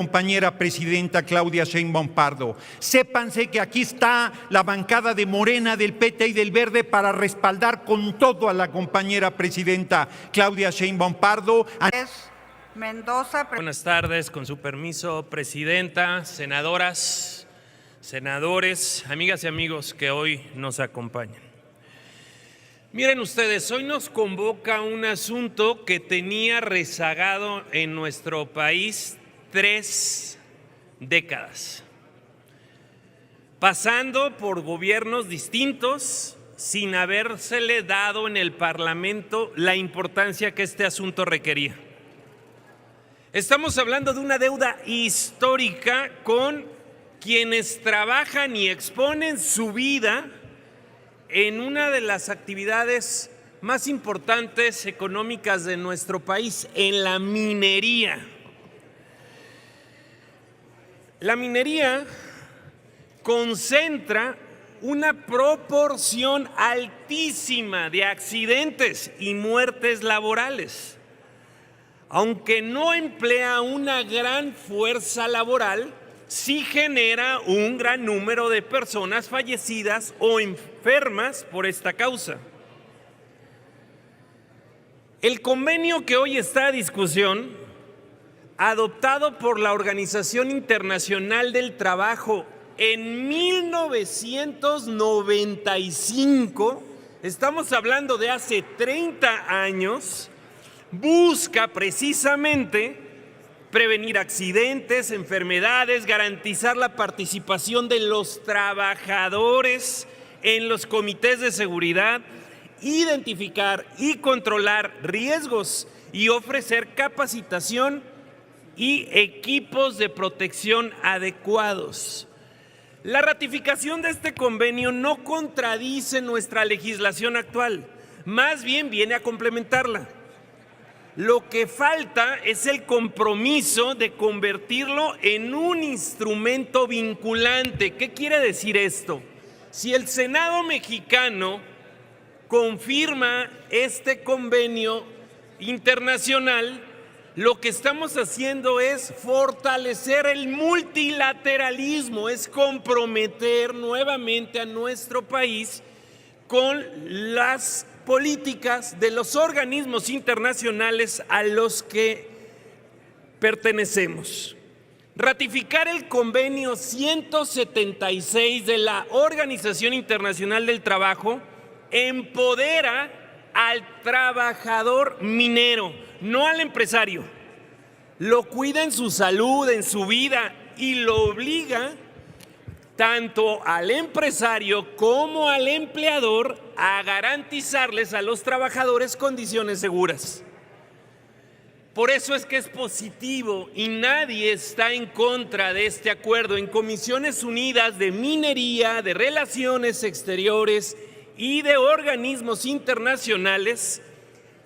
Compañera presidenta Claudia Sheinbaum Pardo. Sépanse que aquí está la bancada de Morena, del PT y del Verde para respaldar con todo a la compañera presidenta Claudia Sheinbaum Pardo. Mendoza. Buenas tardes, con su permiso, presidenta, senadoras, senadores, amigas y amigos que hoy nos acompañan. Miren ustedes, hoy nos convoca un asunto que tenía rezagado en nuestro país 3 décadas, pasando por gobiernos distintos sin habérsele dado en el Parlamento la importancia que este asunto requería. Estamos hablando de una deuda histórica con quienes trabajan y exponen su vida en una de las actividades más importantes económicas de nuestro país, en la minería. La minería concentra una proporción altísima de accidentes y muertes laborales. Aunque no emplea una gran fuerza laboral, sí genera un gran número de personas fallecidas o enfermas por esta causa. El convenio que hoy está a discusión, adoptado por la Organización Internacional del Trabajo en 1995, estamos hablando de hace 30 años, busca precisamente prevenir accidentes, enfermedades, garantizar la participación de los trabajadores en los comités de seguridad, identificar y controlar riesgos y ofrecer capacitación y equipos de protección adecuados. La ratificación de este convenio no contradice nuestra legislación actual, más bien viene a complementarla. Lo que falta es el compromiso de convertirlo en un instrumento vinculante. ¿Qué quiere decir esto? Si el Senado mexicano confirma este convenio internacional, lo que estamos haciendo es fortalecer el multilateralismo, es comprometer nuevamente a nuestro país con las políticas de los organismos internacionales a los que pertenecemos. Ratificar el convenio 176 de la Organización Internacional del Trabajo empodera al trabajador minero, no al empresario. Lo cuida en su salud, en su vida, y lo obliga tanto al empresario como al empleador a garantizarles a los trabajadores condiciones seguras. Por eso es que es positivo y nadie está en contra de este acuerdo. En Comisiones Unidas de Minería, de Relaciones Exteriores y de organismos internacionales,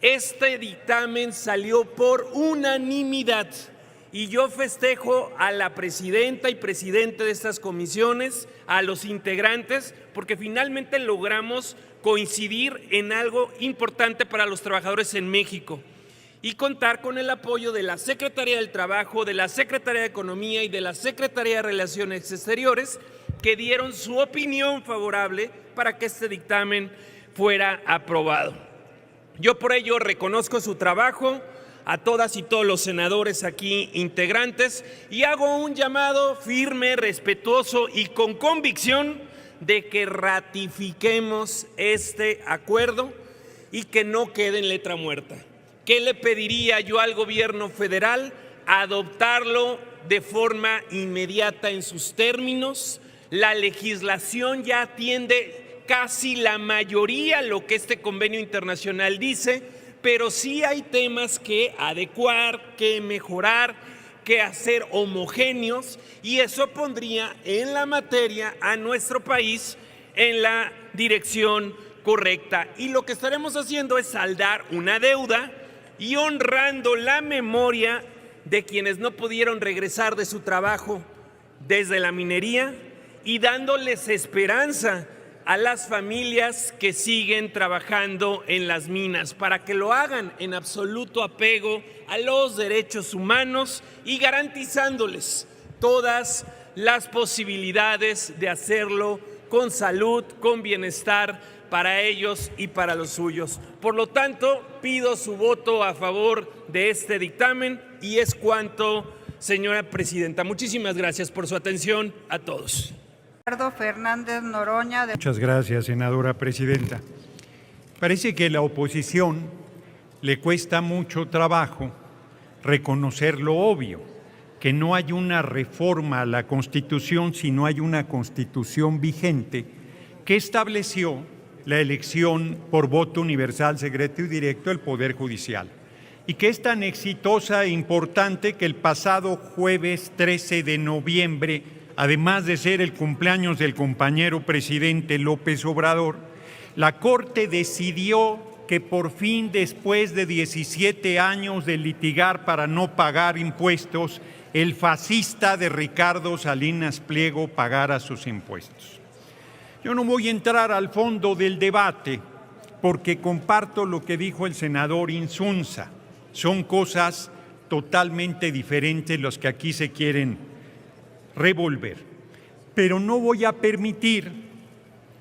este dictamen salió por unanimidad. Y yo festejo a la presidenta y presidente de estas comisiones, a los integrantes, porque finalmente logramos coincidir en algo importante para los trabajadores en México y contar con el apoyo de la Secretaría del Trabajo, de la Secretaría de Economía y de la Secretaría de Relaciones Exteriores, que dieron su opinión favorable para que este dictamen fuera aprobado. Yo por ello reconozco su trabajo a todas y todos los senadores aquí integrantes y hago un llamado firme, respetuoso y con convicción de que ratifiquemos este acuerdo y que no quede en letra muerta. ¿Qué le pediría yo al gobierno federal? Adoptarlo de forma inmediata en sus términos. La legislación ya atiende casi la mayoría lo que este convenio internacional dice, pero sí hay temas que adecuar, que mejorar, que hacer homogéneos, y eso pondría en la materia a nuestro país en la dirección correcta. Y lo que estaremos haciendo es saldar una deuda y honrando la memoria de quienes no pudieron regresar de su trabajo desde la minería y dándoles esperanza a las familias que siguen trabajando en las minas, para que lo hagan en absoluto apego a los derechos humanos y garantizándoles todas las posibilidades de hacerlo con salud, con bienestar para ellos y para los suyos. Por lo tanto, pido su voto a favor de este dictamen y es cuanto, señora presidenta. Muchísimas gracias por su atención a todos. Ricardo Fernández Noroña. Muchas gracias, senadora presidenta. Parece que a la oposición le cuesta mucho trabajo reconocer lo obvio, que no hay una reforma a la Constitución, sino hay una Constitución vigente que estableció la elección por voto universal, secreto y directo del Poder Judicial, y que es tan exitosa e importante que el pasado jueves 13 de noviembre, además de ser el cumpleaños del compañero presidente López Obrador, la Corte decidió que por fin, después de 17 años de litigar para no pagar impuestos, el fascista de Ricardo Salinas Pliego pagara sus impuestos. Yo no voy a entrar al fondo del debate porque comparto lo que dijo el senador Insunza. Son cosas totalmente diferentes las que aquí se quieren revolver. Pero no voy a permitir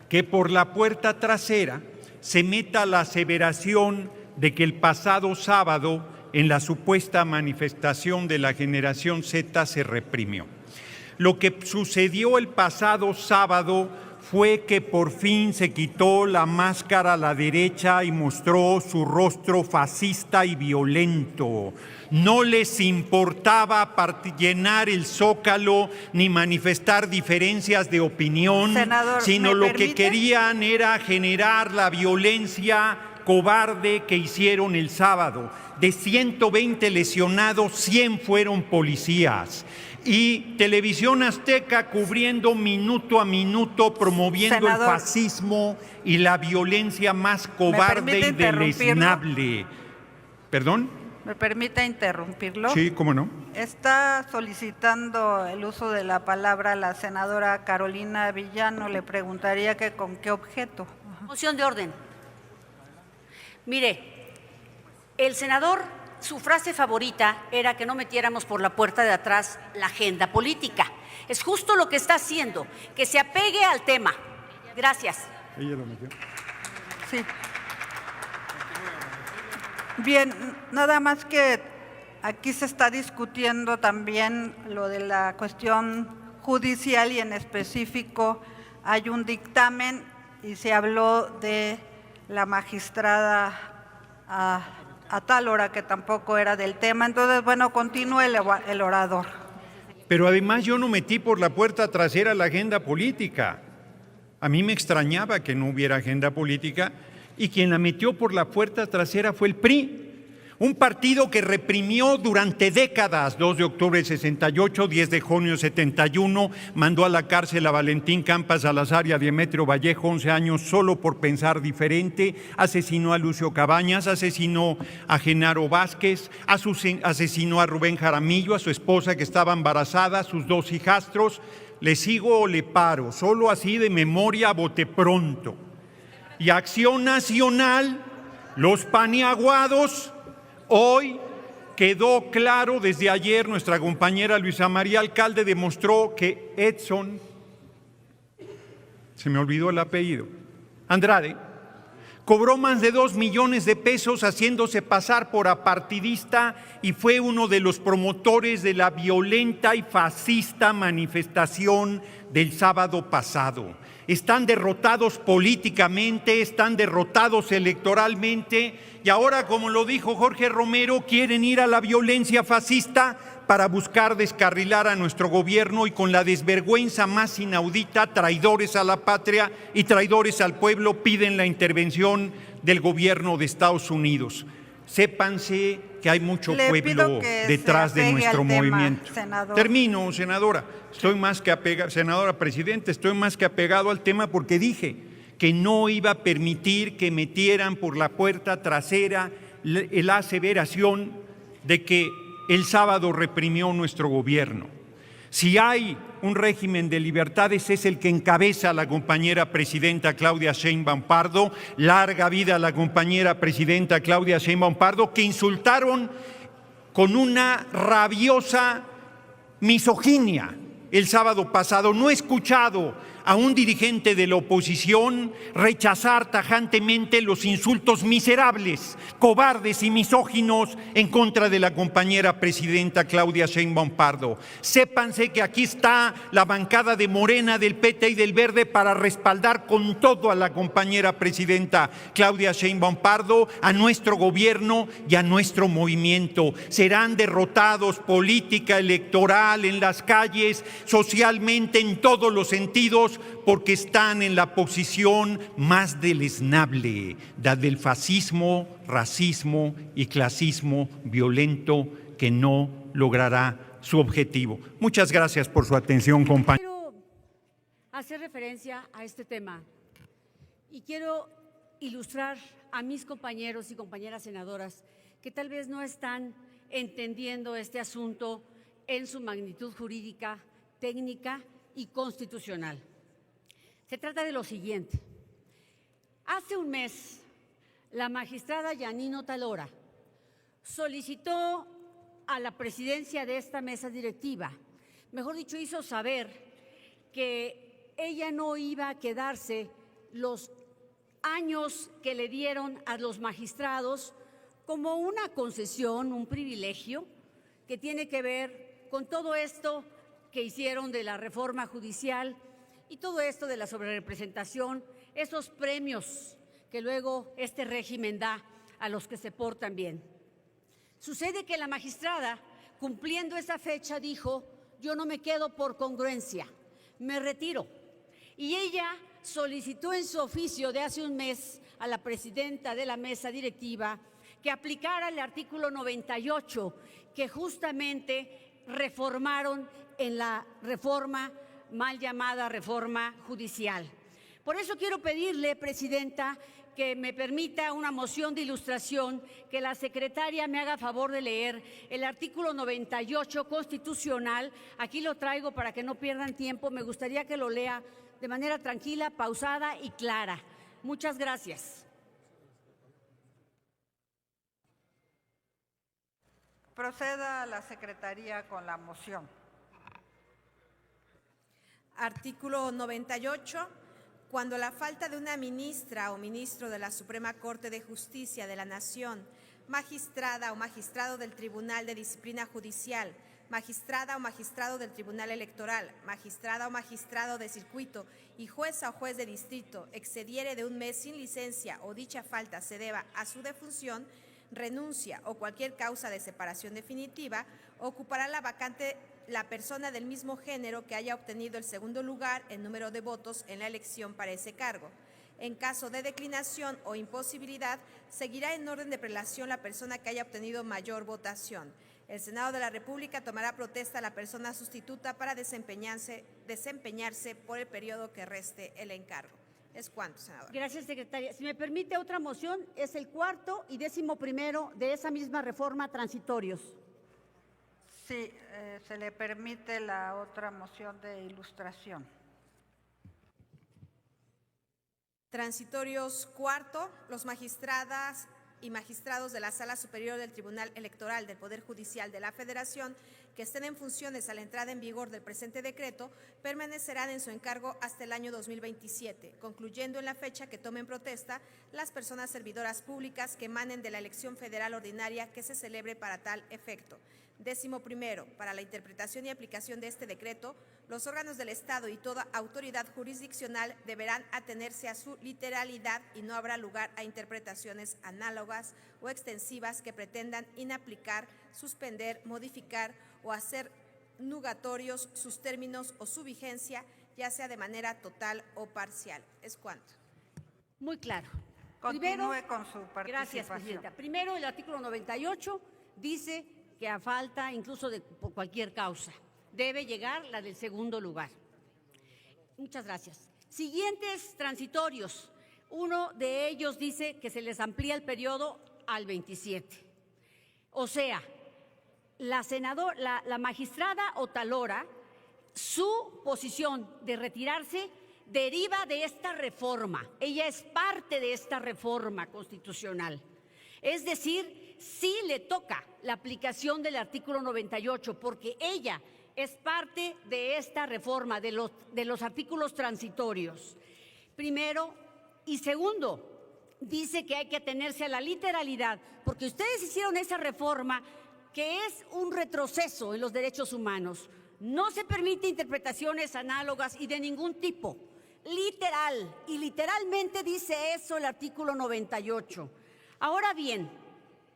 que por la puerta trasera se meta la aseveración de que el pasado sábado, en la supuesta manifestación de la generación Z, se reprimió. Lo que sucedió el pasado sábado fue que por fin se quitó la máscara a la derecha y mostró su rostro fascista y violento. No les importaba llenar el Zócalo ni manifestar diferencias de opinión, Senador, sino lo que querían era generar la violencia cobarde que hicieron el sábado. De 120 lesionados, 100 fueron policías. Y Televisión Azteca cubriendo minuto a minuto, promoviendo Senador, el fascismo y la violencia más cobarde y deleznable. ¿Perdón? ¿Me permite interrumpirlo? Sí, ¿cómo no? Está solicitando el uso de la palabra la senadora Carolina Villano. Le preguntaría que con qué objeto. Moción de orden. Mire, el senador, su frase favorita era que no metiéramos por la puerta de atrás la agenda política. Es justo lo que está haciendo, que se apegue al tema. Gracias. Ella lo metió. Sí. Bien, nada más que aquí se está discutiendo también lo de la cuestión judicial y en específico hay un dictamen y se habló de la magistrada a tal hora que tampoco era del tema. Entonces, bueno, continúe el orador. Pero además yo no metí por la puerta trasera la agenda política. A mí me extrañaba que no hubiera agenda política y quien la metió por la puerta trasera fue el PRI. Un partido que reprimió durante décadas, 2 de octubre del 68, 10 de junio del 71, mandó a la cárcel a Valentín Campas Salazar y a Demetrio Vallejo, 11 años, solo por pensar diferente, asesinó a Lucio Cabañas, asesinó a Genaro Vázquez, asesinó a Rubén Jaramillo, a su esposa que estaba embarazada, a sus 2 hijastros. ¿Le sigo o le paro? Solo así de memoria a bote pronto. Y Acción Nacional, los paniaguados. Hoy quedó claro, desde ayer nuestra compañera Luisa María Alcalde demostró que Edson, se me olvidó el apellido, Andrade, cobró más de 2 millones de pesos haciéndose pasar por apartidista y fue uno de los promotores de la violenta y fascista manifestación del sábado pasado. Están derrotados políticamente, están derrotados electoralmente y ahora, como lo dijo Jorge Romero, quieren ir a la violencia fascista para buscar descarrilar a nuestro gobierno y con la desvergüenza más inaudita, traidores a la patria y traidores al pueblo, piden la intervención del gobierno de Estados Unidos. Sépanse que hay mucho pueblo detrás de nuestro movimiento. Termino, senadora. Estoy más que apegado, senadora presidenta, estoy más que apegado al tema porque dije que no iba a permitir que metieran por la puerta trasera la aseveración de que el sábado reprimió nuestro gobierno. Si hay un régimen de libertades, es el que encabeza la compañera presidenta Claudia Sheinbaum Pardo. Larga vida a la compañera presidenta Claudia Sheinbaum Pardo, que insultaron con una rabiosa misoginia el sábado pasado. No he escuchado a un dirigente de la oposición rechazar tajantemente los insultos miserables, cobardes y misóginos en contra de la compañera presidenta Claudia Sheinbaum Pardo. Sépanse que aquí está la bancada de Morena, del PT y del Verde para respaldar con todo a la compañera presidenta Claudia Sheinbaum Pardo, a nuestro gobierno y a nuestro movimiento. Serán derrotados política, electoral, en las calles, socialmente, en todos los sentidos, porque están en la posición más deleznable, la del fascismo, racismo y clasismo violento que no logrará su objetivo. Muchas gracias por su atención, compañeros. Quiero hacer referencia a este tema y quiero ilustrar a mis compañeros y compañeras senadoras que tal vez no están entendiendo este asunto en su magnitud jurídica, técnica y constitucional. Se trata de lo siguiente. Hace un mes, la magistrada Yanino Talora solicitó a la presidencia de esta mesa directiva, mejor dicho, hizo saber que ella no iba a quedarse los años que le dieron a los magistrados como una concesión, un privilegio que tiene que ver con todo esto que hicieron de la reforma judicial y todo esto de la sobrerepresentación, esos premios que luego este régimen da a los que se portan bien. Sucede que la magistrada, cumpliendo esa fecha, dijo: yo no me quedo por congruencia, me retiro. Y ella solicitó en su oficio de hace un mes a la presidenta de la mesa directiva que aplicara el artículo 98, que justamente reformaron en la reforma mal llamada reforma judicial. Por eso quiero pedirle, presidenta, que me permita una moción de ilustración, que la secretaria me haga favor de leer el artículo 98 constitucional. Aquí lo traigo para que no pierdan tiempo. Me gustaría que lo lea de manera tranquila, pausada y clara. Muchas gracias. Proceda a la secretaría con la moción. Artículo 98. Cuando la falta de una ministra o ministro de la Suprema Corte de Justicia de la Nación, magistrada o magistrado del Tribunal de Disciplina Judicial, magistrada o magistrado del Tribunal Electoral, magistrada o magistrado de circuito y jueza o juez de distrito excediere de un mes sin licencia o dicha falta se deba a su defunción, renuncia o cualquier causa de separación definitiva, ocupará la vacante la persona del mismo género que haya obtenido el segundo lugar en número de votos en la elección para ese cargo. En caso de declinación o imposibilidad, seguirá en orden de prelación la persona que haya obtenido mayor votación. El Senado de la República tomará protesta a la persona sustituta para desempeñarse por el periodo que reste el encargo. Es cuanto, senadora. Gracias, secretaria. Si me permite otra moción, es el 4º y 11º de esa misma reforma transitorios. Sí, se le permite la otra moción de ilustración. Transitorios 4. Los magistradas y magistrados de la Sala Superior del Tribunal Electoral del Poder Judicial de la Federación que estén en funciones a la entrada en vigor del presente decreto permanecerán en su encargo hasta el año 2027, concluyendo en la fecha que tomen protesta las personas servidoras públicas que emanen de la elección federal ordinaria que se celebre para tal efecto. 11. Para la interpretación y aplicación de este decreto, los órganos del Estado y toda autoridad jurisdiccional deberán atenerse a su literalidad y no habrá lugar a interpretaciones análogas o extensivas que pretendan inaplicar, suspender, modificar o hacer nugatorios sus términos o su vigencia, ya sea de manera total o parcial. Es cuanto. Muy claro. Continúe con su participación. Gracias, presidenta. Primero, el artículo 98 dice que a falta incluso de por cualquier causa debe llegar la del segundo lugar. Muchas gracias. Siguientes transitorios. Uno de ellos dice que se les amplía el periodo al 27. O sea, la magistrada Otalora su posición de retirarse deriva de esta reforma. Ella es parte de esta reforma constitucional. Es decir, sí le toca la aplicación del artículo 98, porque ella es parte de esta reforma, de los artículos transitorios. Primero. Y segundo, dice que hay que atenerse a la literalidad, porque ustedes hicieron esa reforma que es un retroceso en los derechos humanos. No se permite interpretaciones análogas y de ningún tipo. Literal, y literalmente dice eso el artículo 98. Ahora bien,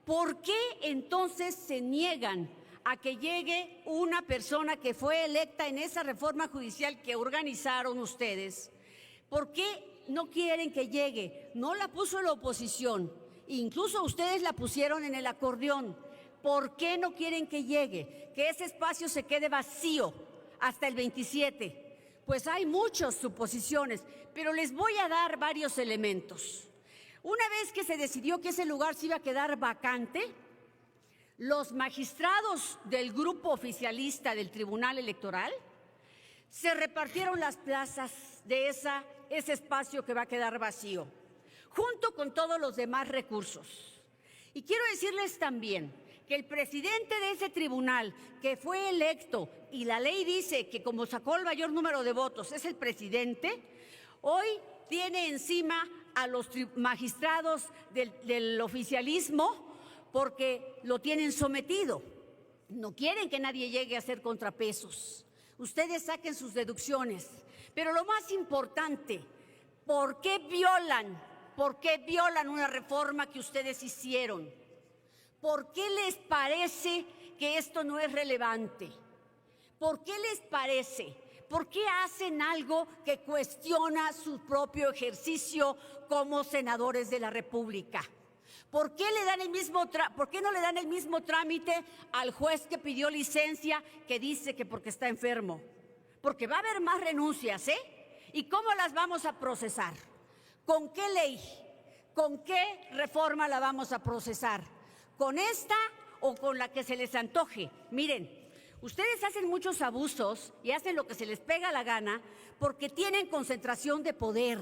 ¿por qué entonces se niegan a que llegue una persona que fue electa en esa reforma judicial que organizaron ustedes? ¿Por qué no quieren que llegue? No la puso la oposición, incluso ustedes la pusieron en el acordeón. ¿Por qué no quieren que llegue? Que ese espacio se quede vacío hasta el 27. Pues hay muchas suposiciones, pero les voy a dar varios elementos. Una vez que se decidió que ese lugar se iba a quedar vacante, los magistrados del grupo oficialista del Tribunal Electoral se repartieron las plazas de ese espacio que va a quedar vacío, junto con todos los demás recursos. Y quiero decirles también que el presidente de ese tribunal, que fue electo, y la ley dice que como sacó el mayor número de votos es el presidente, hoy tiene encima a los magistrados del oficialismo porque lo tienen sometido. No quieren que nadie llegue a hacer contrapesos. Ustedes saquen sus deducciones. Pero lo más importante, ¿por qué violan una reforma que ustedes hicieron? ¿Por qué les parece que esto no es relevante? ¿Por qué les parece? ¿Por qué hacen algo que cuestiona su propio ejercicio como senadores de la República? ¿Por qué no le dan el mismo trámite al juez que pidió licencia, que dice que porque está enfermo? Porque va a haber más renuncias, ¿eh? ¿Y cómo las vamos a procesar? ¿Con qué ley? ¿Con qué reforma la vamos a procesar? ¿Con esta o con la que se les antoje? Miren, ustedes hacen muchos abusos y hacen lo que se les pega la gana porque tienen concentración de poder.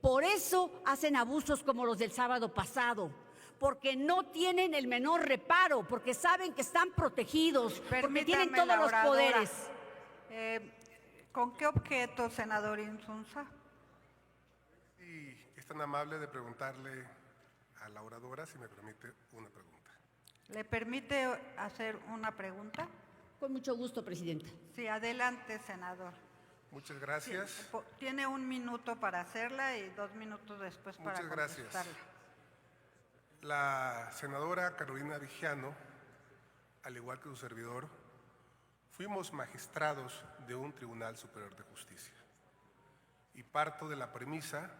Por eso hacen abusos como los del sábado pasado, porque no tienen el menor reparo, porque saben que están protegidos, porque tienen todos los poderes. ¿Con qué objeto, senador Insunza? Y es tan amable de preguntarle a la oradora si me permite una pregunta. ¿Le permite hacer una pregunta? Con mucho gusto, presidenta. Sí, adelante, senador. Muchas gracias. Sí, tiene 1 minuto para hacerla y 2 minutos después para contestarla. Muchas gracias. La senadora Carolina Vigiano, al igual que su servidor, fuimos magistrados de un Tribunal Superior de Justicia. Y parto de la premisa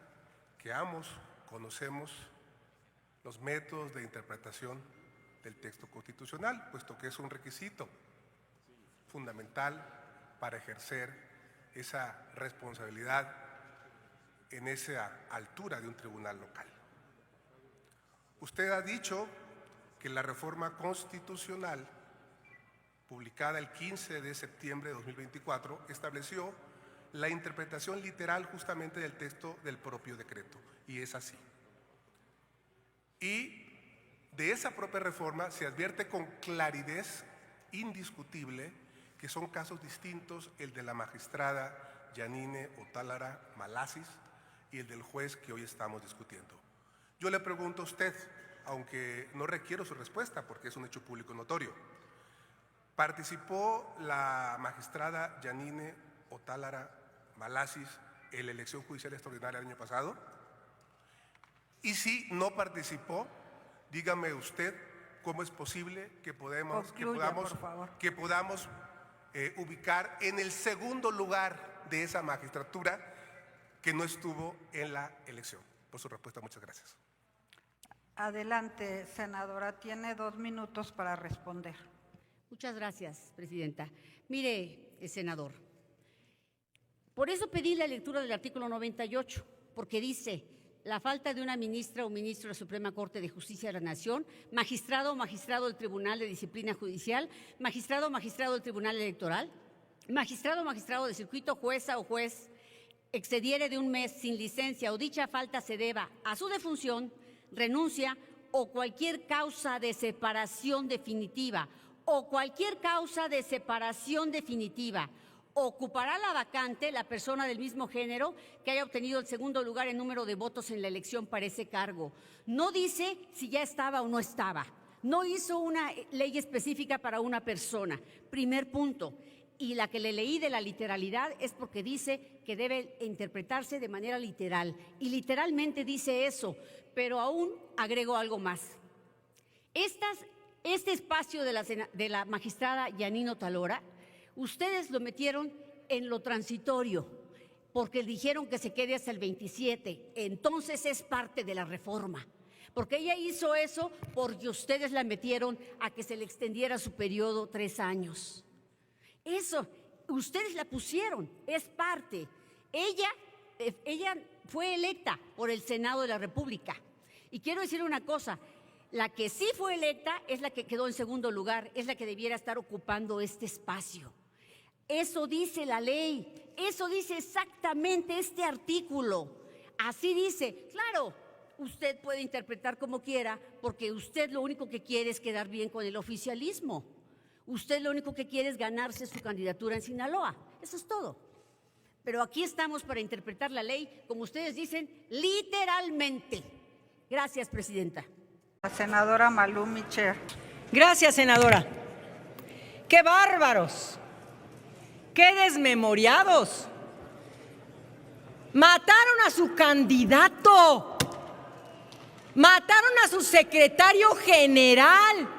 que ambos conocemos los métodos de interpretación del texto constitucional, puesto que es un requisito fundamental para ejercer esa responsabilidad en esa altura de un tribunal local. Usted ha dicho que la reforma constitucional, publicada el 15 de septiembre de 2024, estableció la interpretación literal justamente del texto del propio decreto, y es así. Y de esa propia reforma se advierte con claridad indiscutible que son casos distintos el de la magistrada Yanine Otálara Malasis y el del juez que hoy estamos discutiendo. Yo le pregunto a usted, aunque no requiero su respuesta porque es un hecho público notorio, ¿participó la magistrada Yanine Otálara Malasis en la elección judicial extraordinaria el año pasado? Y si no participó, dígame usted cómo es posible que podamos ubicar en el segundo lugar de esa magistratura que no estuvo en la elección. Por su respuesta, muchas gracias. Adelante, senadora, tiene 2 minutos para responder. Muchas gracias, presidenta. Mire, senador, por eso pedí la lectura del artículo 98, porque dice: la falta de una ministra o ministro de la Suprema Corte de Justicia de la Nación, magistrado o magistrado del Tribunal de Disciplina Judicial, magistrado o magistrado del Tribunal Electoral, magistrado o magistrado de circuito, jueza o juez, excediere de un mes sin licencia o dicha falta se deba a su defunción, renuncia o cualquier causa de separación definitiva, ocupará la vacante la persona del mismo género que haya obtenido el segundo lugar en número de votos en la elección para ese cargo. No dice si ya estaba o no estaba. No hizo una ley específica para una persona. Primer punto. Y la que le leí de la literalidad es porque dice que debe interpretarse de manera literal. Y literalmente dice eso, pero aún agrego algo más. Este espacio de la magistrada Yanino Talora, ustedes lo metieron en lo transitorio, porque dijeron que se quede hasta el 27. Entonces es parte de la reforma. Porque ella hizo eso porque ustedes la metieron a que se le extendiera su periodo 3 años. Eso, ustedes la pusieron, es parte. Ella fue electa por el Senado de la República. Y quiero decir una cosa, la que sí fue electa es la que quedó en segundo lugar, es la que debiera estar ocupando este espacio. Eso dice la ley, eso dice exactamente este artículo. Así dice, claro, usted puede interpretar como quiera, porque usted lo único que quiere es quedar bien con el oficialismo. Usted lo único que quiere es ganarse su candidatura en Sinaloa. Eso es todo. Pero aquí estamos para interpretar la ley, como ustedes dicen, literalmente. Gracias, presidenta. La senadora Malú Micher. Gracias, senadora. ¡Qué bárbaros! ¡Qué desmemoriados! Mataron a su candidato. Mataron a su secretario general.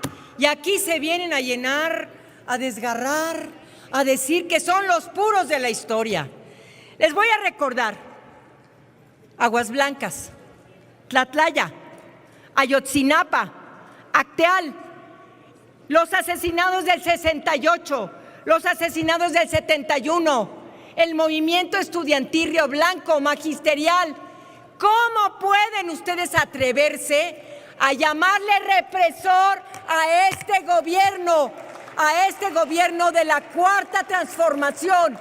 Y aquí se vienen a llenar, a desgarrar, a decir que son los puros de la historia. Les voy a recordar: Aguas Blancas, Tlatlaya, Ayotzinapa, Acteal, los asesinados del 68, los asesinados del 71, el movimiento estudiantil Río Blanco, magisterial. ¿Cómo pueden ustedes atreverse a llamarle represor a este gobierno de la Cuarta Transformación?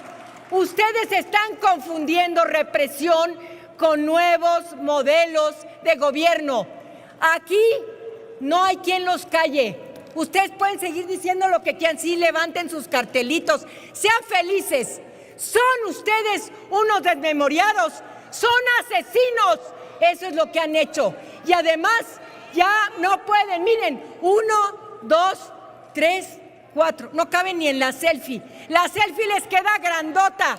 Ustedes están confundiendo represión con nuevos modelos de gobierno. Aquí no hay quien los calle. Ustedes pueden seguir diciendo lo que quieran, sí, levanten sus cartelitos, sean felices. Son ustedes unos desmemoriados, son asesinos. Eso es lo que han hecho. Y además ya no pueden, miren, 1, 2, 3, 4, no caben ni en la selfie. La selfie les queda grandota.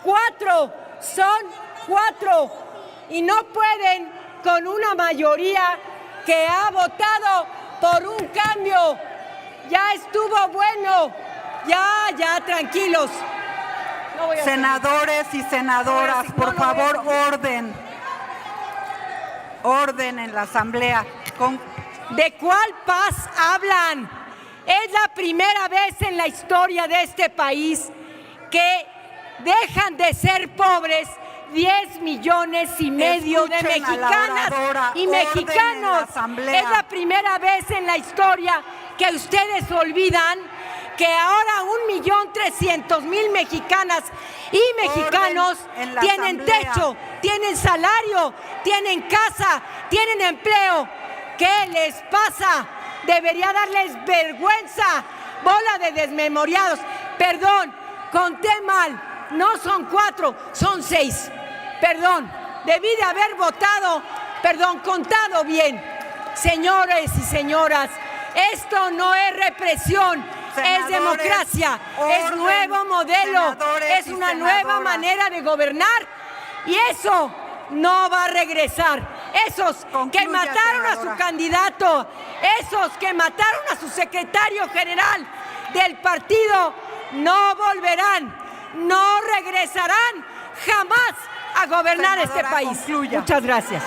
4, son 4. Y no pueden con una mayoría que ha votado por un cambio. Ya estuvo bueno. Ya, tranquilos. No voy a Senadores y senadoras, por favor, orden. Orden en la Asamblea. ¿De cuál paz hablan? Es la primera vez en la historia de este país que dejan de ser pobres 10,5 millones de mexicanas y mexicanos. Es la primera vez en la historia que ustedes olvidan que ahora 1,300,000 mexicanas y mexicanos tienen techo, tienen salario, tienen casa, tienen empleo. ¿Qué les pasa? Debería darles vergüenza, bola de desmemoriados. Perdón, conté mal, no son 4, son 6. Perdón, debí de haber votado, contado bien. Señores y señoras, esto no es represión, es democracia, es nuevo modelo, es una nueva manera de gobernar y eso no va a regresar. Esos que mataron a su candidato, esos que mataron a su secretario general del partido, no volverán, no regresarán jamás a gobernar este país. Muchas gracias.